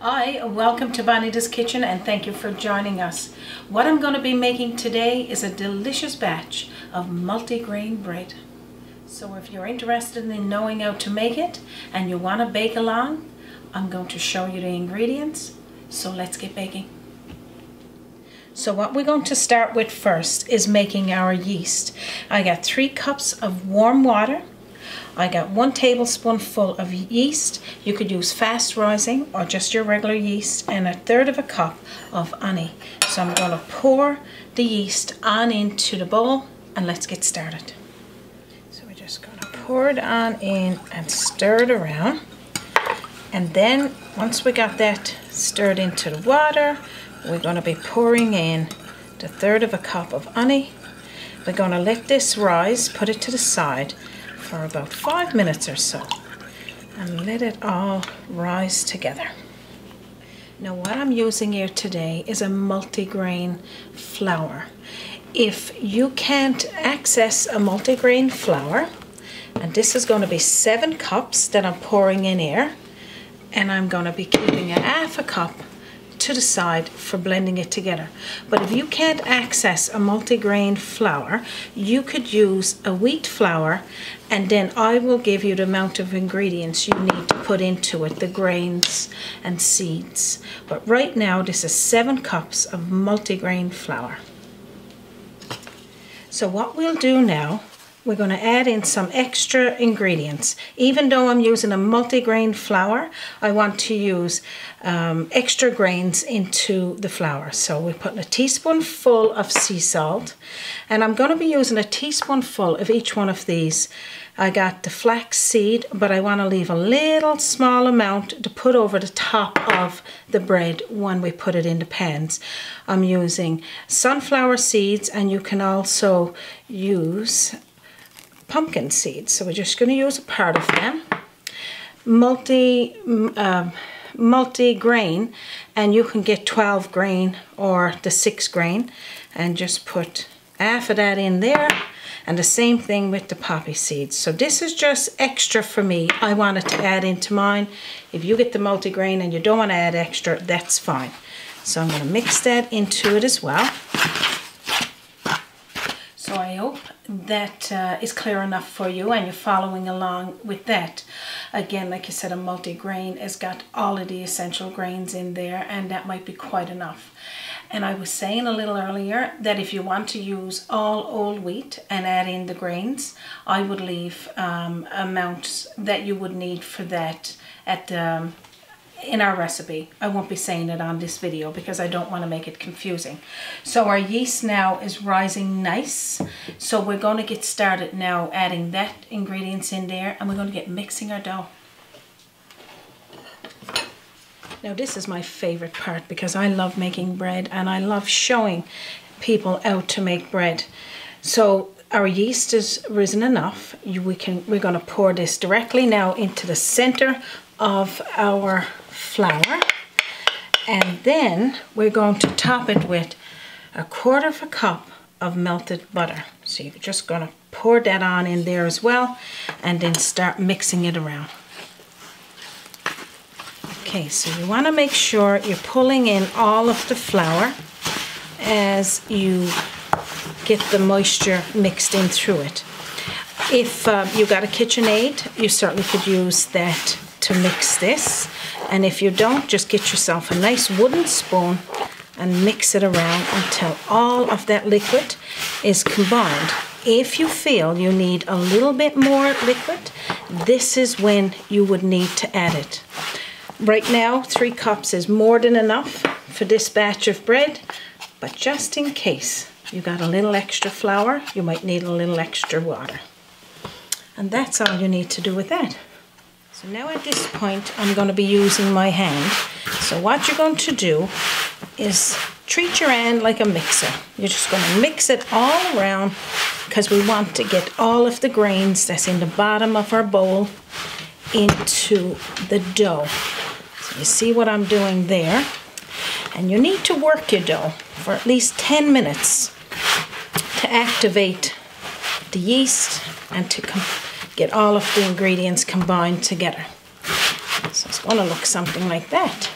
Hi, welcome to Bonita's Kitchen and thank you for joining us. What I'm going to be making today is a delicious batch of multigrain bread. So if you're interested in knowing how to make it and you want to bake along, I'm going to show you the ingredients. So let's get baking. So what we're going to start with first is making our yeast. I got 3 cups of warm water. I got 1 tablespoonful of yeast. You could use fast rising or just your regular yeast, and 1/3 cup of honey. So I'm going to pour the yeast on into the bowl and let's get started. So we're just going to pour it on in and stir it around. And then once we got that stirred into the water, we're going to be pouring in the 1/3 cup of honey. We're going to let this rise, put it to the side for about 5 minutes or so and let it all rise together. Now what I'm using here today is a multigrain flour. If you can't access a multigrain flour, and this is going to be 7 cups that I'm pouring in here, and I'm going to be keeping 1/2 cup to the side for blending it together. But if you can't access a multigrain flour, you could use a wheat flour, and then I will give you the amount of ingredients you need to put into it, the grains and seeds. But right now this is 7 cups of multigrain flour. So what we'll do now, we're going to add in some extra ingredients. Even though I'm using a multigrain flour, I want to use extra grains into the flour. So we're putting a teaspoonful of sea salt, and I'm going to be using a teaspoonful of each one of these. I got the flax seed, but I want to leave a little small amount to put over the top of the bread when we put it in the pans. I'm using sunflower seeds, and you can also use pumpkin seeds. So we're just going to use a part of them. Multi-grain, and you can get 12 grain or the 6 grain, and just put 1/2 of that in there, and the same thing with the poppy seeds. So this is just extra for me. I wanted to add into mine. If you get the multigrain and you don't want to add extra, that's fine. So I'm going to mix that into it as well. So I hope that is clear enough for you and you're following along with that. Again, like I said, a multigrain has got all of the essential grains in there, and that might be quite enough. And I was saying a little earlier that if you want to use all whole wheat and add in the grains, I would leave amounts that you would need for that at in our recipe. I won't be saying it on this video because I don't want to make it confusing. So our yeast now is rising nice. So we're going to get started now adding that ingredients in there, and we're going to get mixing our dough. Now this is my favorite part because I love making bread and I love showing people how to make bread. So our yeast is risen enough. We're going to pour this directly now into the center of our flour, and then we're going to top it with 1/4 cup of melted butter. So you're just going to pour that on in there as well, and then start mixing it around. Okay, so you want to make sure you're pulling in all of the flour as you get the moisture mixed in through it. If you got a KitchenAid, you certainly could use that to mix this, and if you don't, just get yourself a nice wooden spoon and mix it around until all of that liquid is combined. If you feel you need a little bit more liquid, this is when you would need to add it. Right now 3 cups is more than enough for this batch of bread, but just in case you got a little extra flour, you might need a little extra water. And that's all you need to do with that. So now at this point, I'm going to be using my hand. So what you're going to do is treat your hand like a mixer. You're just going to mix it all around because we want to get all of the grains that's in the bottom of our bowl into the dough. So you see what I'm doing there? And you need to work your dough for at least 10 minutes to activate the yeast and to get all of the ingredients combined together. So it's going to look something like that.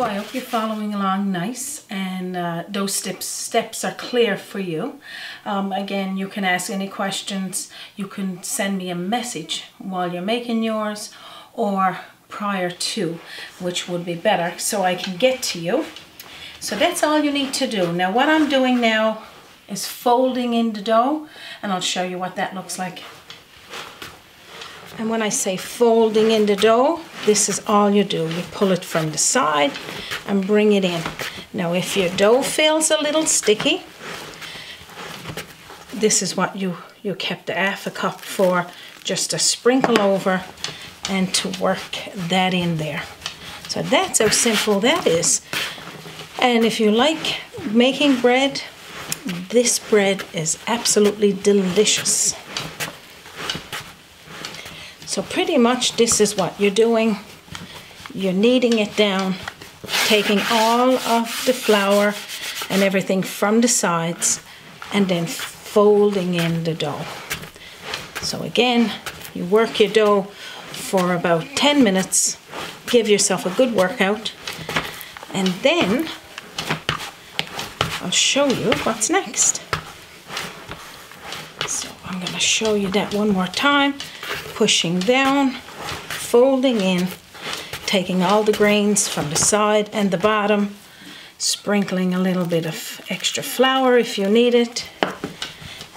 So I hope you're following along nice, and those steps are clear for you. Again, you can ask any questions. You can send me a message while you're making yours or prior to, which would be better, so I can get to you. So that's all you need to do. Now what I'm doing now is folding in the dough, and I'll show you what that looks like. And when I say folding in the dough, this is all you do. You pull it from the side and bring it in. Now if your dough feels a little sticky, this is what you kept the half a cup for, just to sprinkle over and to work that in there. So that's how simple that is. And if you like making bread, this bread is absolutely delicious. So pretty much this is what you're doing. You're kneading it down, taking all of the flour and everything from the sides, and then folding in the dough. So again, you work your dough for about 10 minutes, give yourself a good workout, and then I'll show you what's next. So I'm going to show you that one more time. Pushing down, folding in, taking all the grains from the side and the bottom, sprinkling a little bit of extra flour if you need it,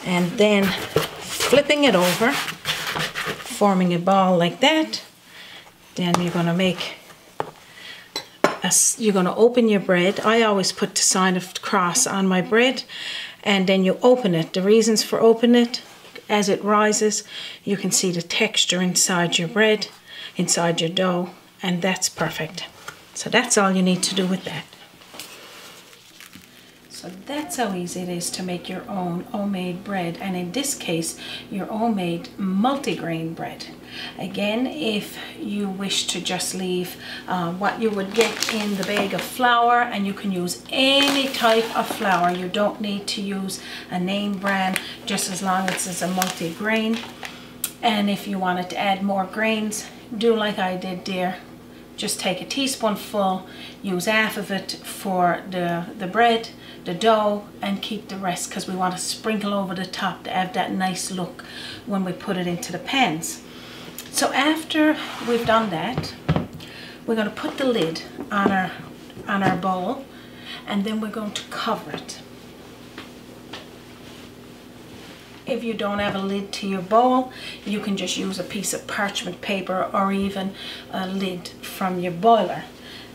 and then flipping it over, forming a ball like that. Then you're going to make you're going to open your bread. I always put the sign of the cross on my bread, and then you open it. The reasons for opening it: as it rises, you can see the texture inside your bread, inside your dough, and that's perfect. So that's all you need to do with that. So that's how easy it is to make your own homemade bread, and in this case, your homemade multigrain bread. Again, if you wish to just leave what you would get in the bag of flour, and you can use any type of flour, you don't need to use a name brand, just as long as it's a multigrain. And if you wanted to add more grains, do like I did there. Just take a teaspoonful, use half of it for the bread, the dough, and keep the rest, because we want to sprinkle over the top to have that nice look when we put it into the pans. So after we've done that, we're going to put the lid on our bowl, and then we're going to cover it. If you don't have a lid to your bowl, you can just use a piece of parchment paper or even a lid from your boiler.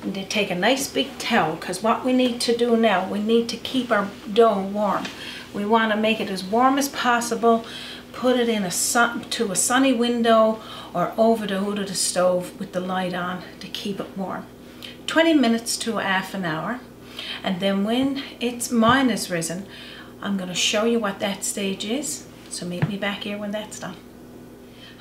And then take a nice big towel, because what we need to do now, we need to keep our dough warm. We want to make it as warm as possible. Put it in to a sunny window or over the hood of the stove with the light on to keep it warm. 20 minutes to half an hour. And then when mine is risen, I'm going to show you what that stage is. So meet me back here when that's done.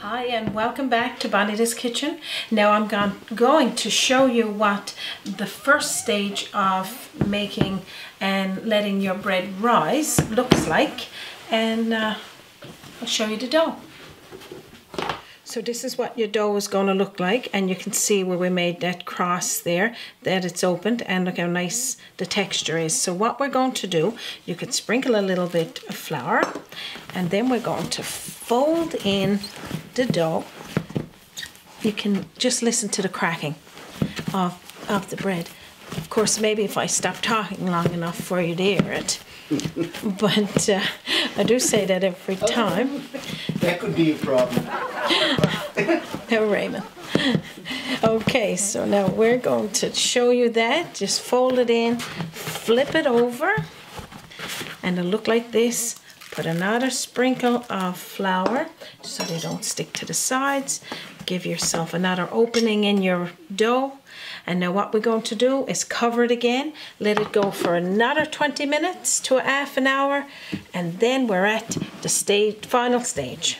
Hi, and welcome back to Bonita's Kitchen. Now I'm going to show you what the first stage of making and letting your bread rise looks like, and I'll show you the dough. So this is what your dough is going to look like, and you can see where we made that cross there, that it's opened, and look how nice the texture is. So what we're going to do, you could sprinkle a little bit of flour, and then we're going to fold in the dough. You can just listen to the cracking of the bread. Of course, maybe if I stop talking long enough for you to hear it. But I do say that every time. That could be a problem. No, Raymond. Okay, so now we're going to show you that. Just fold it in, flip it over, and it'll look like this. Put another sprinkle of flour so they don't stick to the sides. Give yourself another opening in your dough. And now what we're going to do is cover it again, let it go for another 20 minutes to a half an hour, and then we're at the final stage.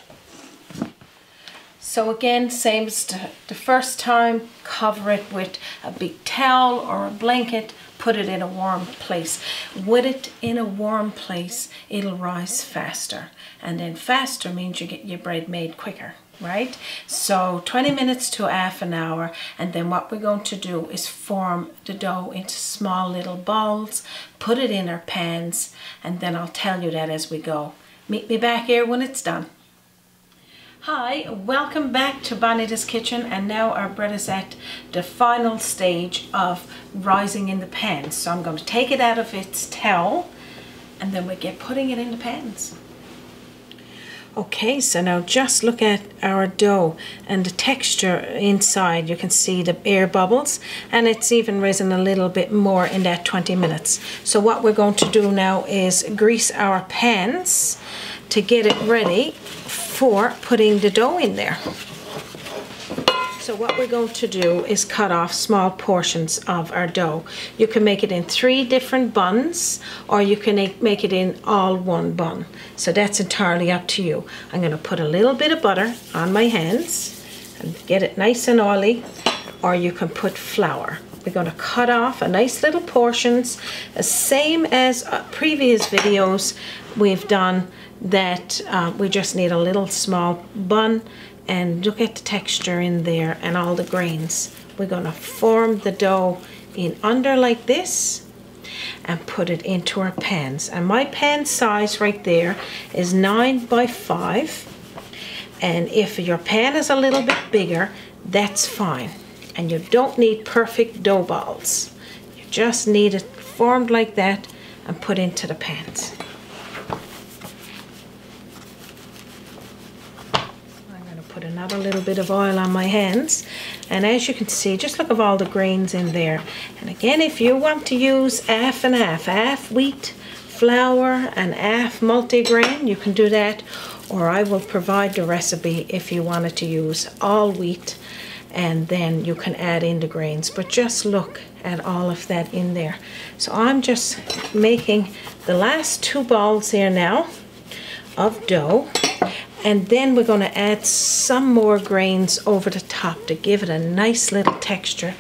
So again, same as the first time, cover it with a big towel or a blanket, put it in a warm place. With it in a warm place, it'll rise faster. And then faster means you get your bread made quicker. right? So 20 minutes to half an hour, and then what we're going to do is form the dough into small little balls, put it in our pans, and then I'll tell you that as we go. Meet me back here when it's done. Hi, welcome back to Bonita's kitchen, and now our bread is at the final stage of rising in the pan. So I'm going to take it out of its towel, and then we get putting it in the pans. Okay, so now just look at our dough and the texture inside. You can see the air bubbles, and it's even risen a little bit more in that 20 minutes. So what we're going to do now is grease our pans to get it ready for putting the dough in there. So what we're going to do is cut off small portions of our dough. You can make it in 3 different buns, or you can make it in all one bun. So that's entirely up to you. I'm going to put a little bit of butter on my hands and get it nice and oily, or you can put flour. We're going to cut off a nice little portions, the same as previous videos we've done, that we just need a little small bun. And look at the texture in there and all the grains. We're going to form the dough in under like this and put it into our pans. And my pan size right there is 9 by 5. And if your pan is a little bit bigger, that's fine. And you don't need perfect dough balls. You just need it formed like that and put into the pans. Put another little bit of oil on my hands, and as you can see, just look at all the grains in there. And again, if you want to use half and half wheat flour and half multigrain, you can do that, or I will provide the recipe if you wanted to use all wheat, and then you can add in the grains. But just look at all of that in there. So I'm just making the last 2 balls here now of dough. And then we're going to add some more grains over the top to give it a nice little texture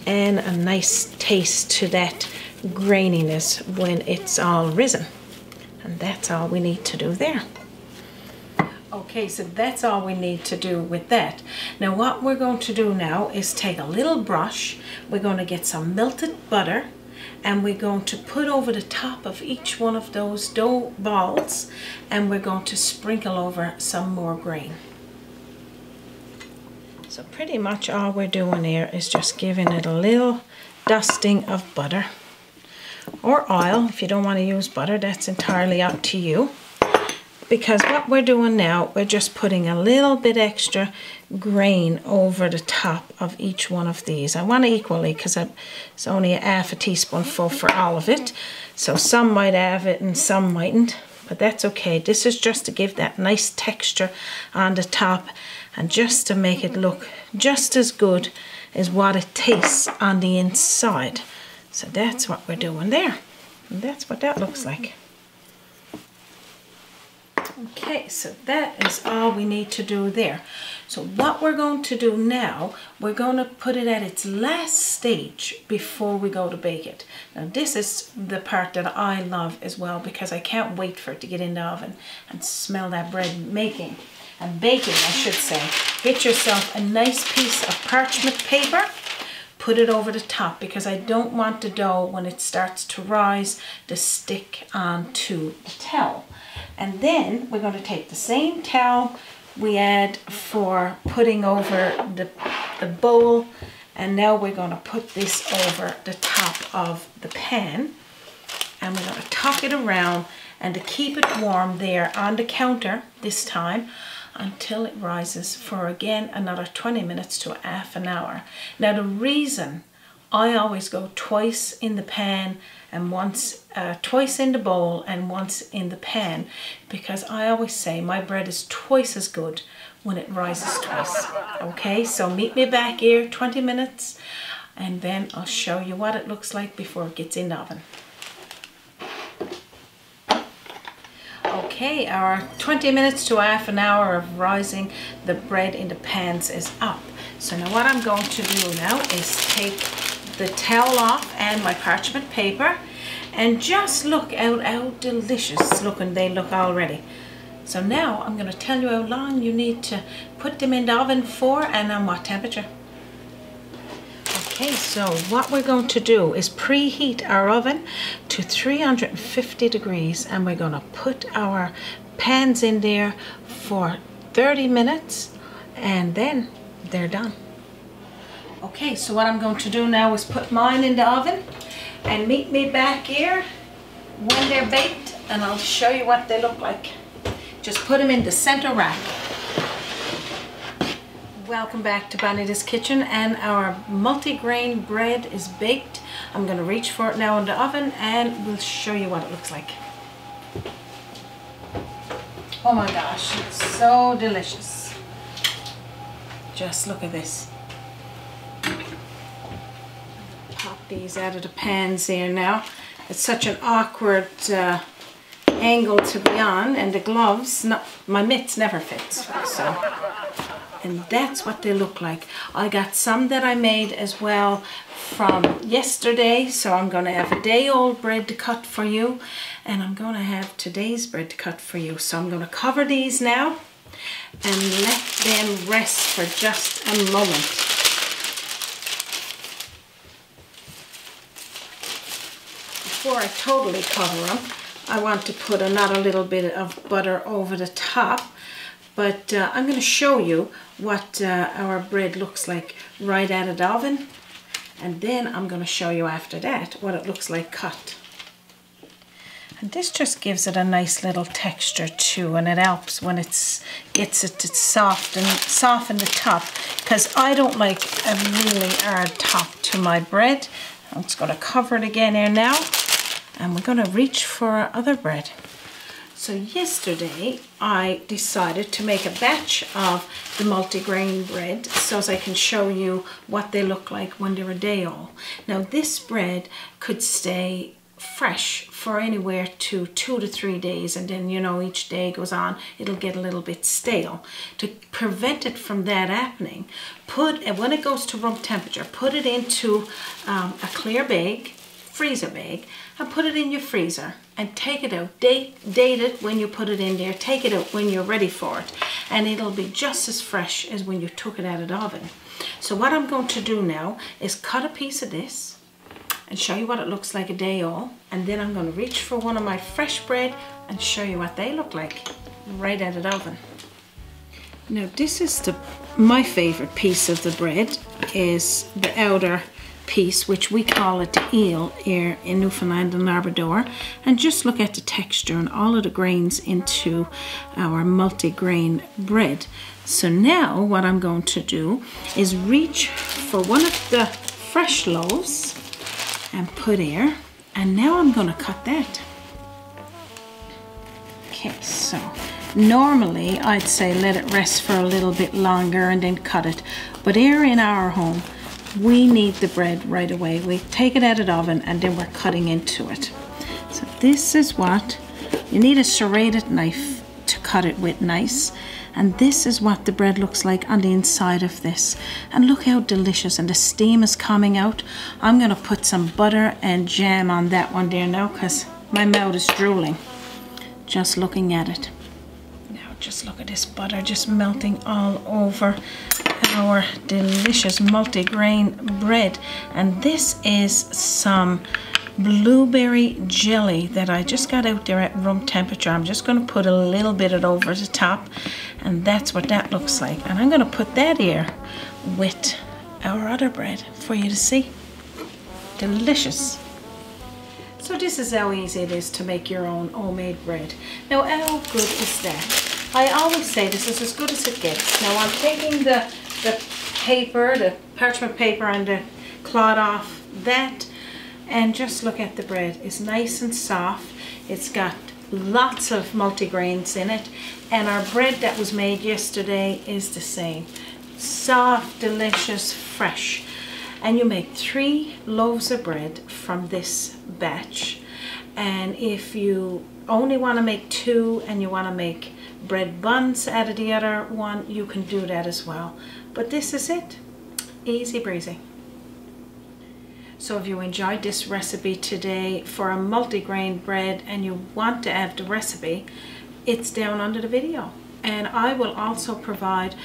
and a nice taste to that graininess when it's all risen. And that's all we need to do there. Okay, so that's all we need to do with that. Now what we're going to do now is take a little brush. We're going to get some melted butter, and we're going to put over the top of each one of those dough balls, and we're going to sprinkle over some more grain. So pretty much all we're doing here is just giving it a little dusting of butter or oil. If you don't want to use butter, that's entirely up to you. Because what we're doing now, we're just putting a little bit extra grain over the top of each one of these. I want to equally, because it's only a half a teaspoonful for all of it. So some might have it and some mightn't, but that's okay. This is just to give that nice texture on the top, and just to make it look just as good as what it tastes on the inside. So that's what we're doing there. And that's what that looks like. Okay, so that is all we need to do there. So what we're going to do now, we're going to put it at its last stage before we go to bake it. Now this is the part that I love as well, because I can't wait for it to get in the oven and smell that bread making and baking, I should say. Get yourself a nice piece of parchment paper, put it over the top, because I don't want the dough, when it starts to rise, to stick onto the towel. And then we're going to take the same towel we had for putting over the bowl, and now we're going to put this over the top of the pan, and we're going to tuck it around, and to keep it warm there on the counter this time until it rises for again another 20 minutes to half an hour. Now the reason I always go twice in the pan and once, twice in the bowl and once in the pan, because I always say my bread is twice as good when it rises twice. Okay, so meet me back here 20 minutes, and then I'll show you what it looks like before it gets in the oven. Okay, our 20 minutes to half an hour of rising the bread in the pans is up. So now what I'm going to do now is take the towel off and my parchment paper, and just look out how delicious looking they look already. So now I'm going to tell you how long you need to put them in the oven for and on what temperature. Okay, so what we're going to do is preheat our oven to 350 degrees, and we're going to put our pans in there for 30 minutes and then they're done. Okay, so what I'm going to do now is put mine in the oven and meet me back here when they're baked, and I'll show you what they look like. Just put them in the center rack. Welcome back to Bonita's kitchen, and our multigrain bread is baked. I'm going to reach for it now in the oven and we'll show you what it looks like. Oh my gosh, it's so delicious. Just look at this. Pop these out of the pans here now. It's such an awkward angle to be on, and the gloves, my mitts never fit. So. And that's what they look like. I got some that I made as well from yesterday, so I'm going to have a day-old bread to cut for you, and I'm going to have today's bread to cut for you. So I'm going to cover these now and let them rest for just a moment. Before I totally cover them, I want to put another little bit of butter over the top. But I'm going to show you what our bread looks like right out of the oven, and then I'm going to show you after that what it looks like cut. And this just gives it a nice little texture too, and it helps when it gets it to soften the top, because I don't like a really hard top to my bread. I'm just going to cover it again here now, and we're going to reach for our other bread. So yesterday I decided to make a batch of the multigrain bread so as I can show you what they look like when they're a day old. Now this bread could stay fresh for anywhere to 2 to 3 days, and then, you know, each day goes on, it'll get a little bit stale. To prevent it from that happening, when it goes to room temperature, put it into a clear bag, freezer bag, and put it in your freezer and take it out. Date it when you put it in there. Take it out when you're ready for it, and it'll be just as fresh as when you took it out of the oven. So what I'm going to do now is cut a piece of this and show you what it looks like a day old, and then I'm going to reach for one of my fresh bread and show you what they look like right out of the oven. Now this is my favorite piece of the bread, is the outer piece, which we call it the eel here in Newfoundland and Labrador. And just look at the texture and all of the grains into our multigrain bread. So now what I'm going to do is reach for one of the fresh loaves and put here, and now I'm going to cut that. Okay, so normally I'd say let it rest for a little bit longer and then cut it, but here in our home we need the bread right away. We take it out of the oven and then we're cutting into it. So this is what you need, a serrated knife to cut it with nice. And this is what the bread looks like on the inside of this. And look how delicious, and the steam is coming out. I'm going to put some butter and jam on that one there now, because my mouth is drooling just looking at it. Now just look at this butter just melting all over our delicious multigrain bread. And this is some blueberry jelly that I just got out there at room temperature. I'm just going to put a little bit of it over the top, and that's what that looks like. And I'm going to put that here with our other bread for you to see. Delicious. So this is how easy it is to make your own homemade bread. Now how good is that? I always say this is as good as it gets. Now I'm taking the paper, the parchment paper, and the cloth off that, and just look at the bread. It's nice and soft. It's got lots of multigrains in it, and our bread that was made yesterday is the same. Soft, delicious, fresh. And you make 3 loaves of bread from this batch. And if you only want to make 2 and you want to make bread buns out of the other one, you can do that as well. But this is it. Easy breezy. So if you enjoyed this recipe today for a multigrain bread and you want to have the recipe, it's down under the video. And I will also provide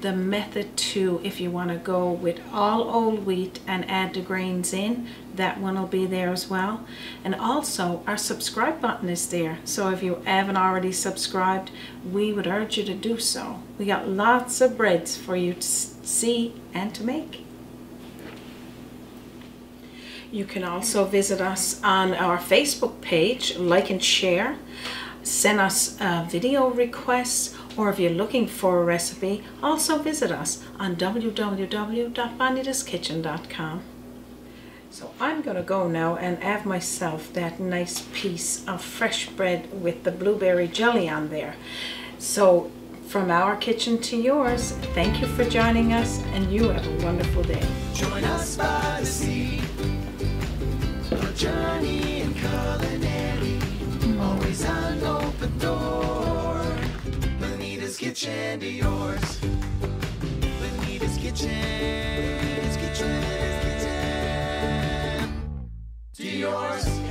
the method to, if you want to go with all whole wheat and add the grains in, that one will be there as well. And also our subscribe button is there, so if you haven't already subscribed, we would urge you to do so. We got lots of breads for you to see and to make. You can also visit us on our Facebook page, like and share, send us video requests, or if you're looking for a recipe, also visit us on www.bonitaskitchen.com. So I'm going to go now and have myself that nice piece of fresh bread with the blueberry jelly on there. So from our kitchen to yours, thank you for joining us, and you have a wonderful day. Join us by the sea, a journey in culinary, always an open door. Bonita's kitchen to yours. Bonita's kitchen, to yours.